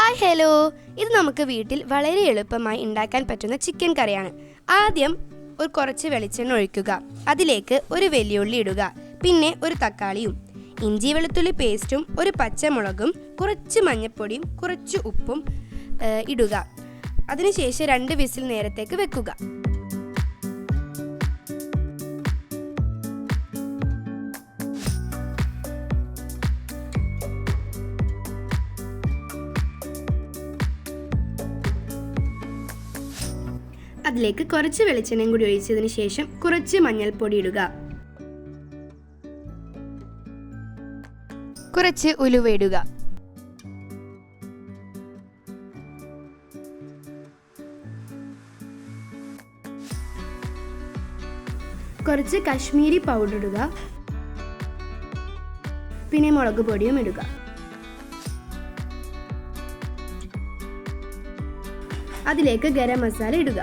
Hi hello, ഇത് നമുക്ക് വീട്ടിൽ വളരെ എളുപ്പമായി ഉണ്ടാക്കാൻ പറ്റുന്ന ചിക്കൻ കറിയാണ്. ആദ്യം കുറച്ച് വെളിച്ചെണ്ണ ഒഴിക്കുക. അതിലേക്ക് ഒരു വലിയുള്ളി ഇടുക. പിന്നെ ഒരു തക്കാളിയും ഇഞ്ചി വെളുത്തുള്ളി പേസ്റ്റും ഒരു പച്ചമുളകും കുറച്ച് മഞ്ഞൾപ്പൊടിയും കുറച്ച് ഉപ്പും ഇടുക. അതിനുശേഷം 2 വിസിൽ നേരത്തേക്ക് വെക്കുക. അതിലേക്ക് കുറച്ച് വെളിച്ചെണ്ണയും കൂടി ഒഴിച്ചതിന് ശേഷം കുറച്ച് മഞ്ഞൾപ്പൊടി ഇടുക. കുറച്ച് ഉലുവ ഇടുക. കുറച്ച് കശ്മീരി പൗഡർ ഇടുക. പിന്നെ മുളക് പൊടിയും ഇടുക. അതിലേക്ക് ഗരം മസാല ഇടുക.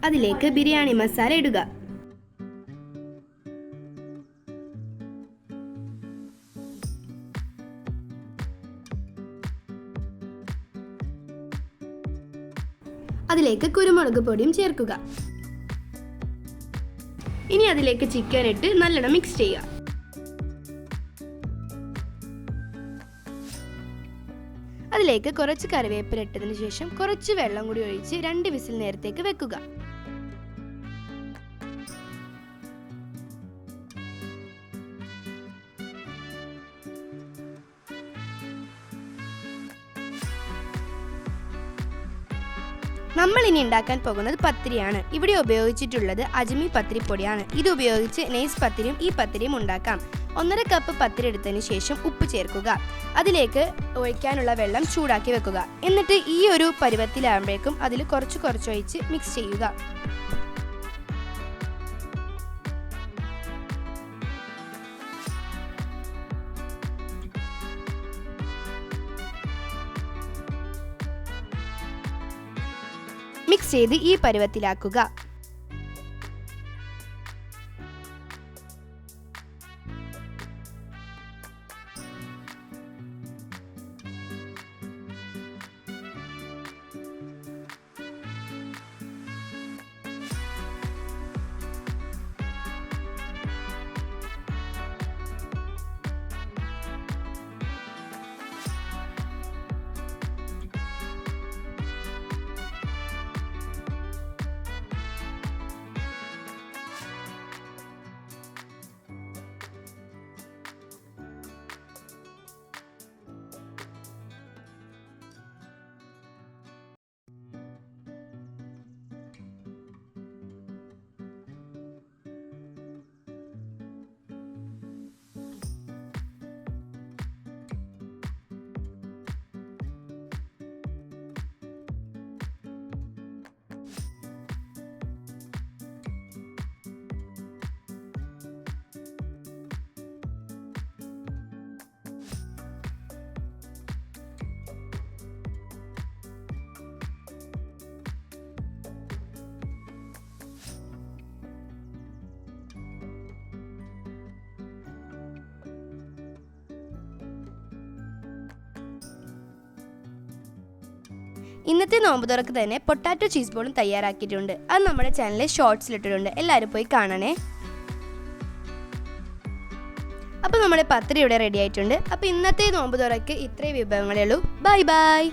അതിലേക്ക് ബിരിയാണി മസാല ഇടുക. അതിലേക്ക് കുരുമുളക് പൊടിയും ചേർക്കുക. ഇനി അതിലേക്ക് ചിക്കൻ ഇട്ട് നല്ലോണം മിക്സ് ചെയ്യുക. അതിലേക്ക് കുറച്ച് കറിവേപ്പില ഇട്ടതിന് ശേഷം കുറച്ച് വെള്ളം കൂടി ഒഴിച്ച് 2 വിസിൽ നേരത്തേക്ക് വെക്കുക. നമ്മൾ ഇനി ഉണ്ടാക്കാൻ പോകുന്നത് പത്തിരിയാണ്. ഇവിടെ ഉപയോഗിച്ചിട്ടുള്ളത് അജ്മി പത്തിരിപ്പൊടിയാണ്. ഇത് ഉപയോഗിച്ച് നൈസ് പത്തിരിയും ഈ പത്തിരിയും ഉണ്ടാക്കാം. 1.5 കപ്പ് പത്തിരി എടുത്തതിന് ശേഷം ഉപ്പ് ചേർക്കുക. അതിലേക്ക് ഒഴിക്കാനുള്ള വെള്ളം ചൂടാക്കി വെക്കുക. എന്നിട്ട് ഈ ഒരു പരുവത്തിലാകുമ്പോഴേക്കും അതിൽ കുറച്ച് ഒഴിച്ച് മിക്സ് ചെയ്യുക. മിക്സ് ചെയ്ത് ഈ പരുവത്തിലാക്കുക. ഇന്നത്തെ നോമ്പ് തുറക്ക് തന്നെ പൊട്ടാറ്റോ ചീസ് ബോളും തയ്യാറാക്കിയിട്ടുണ്ട്. അത് നമ്മുടെ ചാനലിൽ ഷോർട്സിലിട്ടിട്ടുണ്ട്. എല്ലാവരും പോയി കാണണേ. അപ്പോൾ നമ്മുടെ പത്തിരി ഇവിടെ റെഡി ആയിട്ടുണ്ട്. അപ്പോൾ ഇന്നത്തെ നോമ്പ് തുറക്ക് ഇത്രയും വിഭവങ്ങളേ ഉള്ളൂ. Bye bye.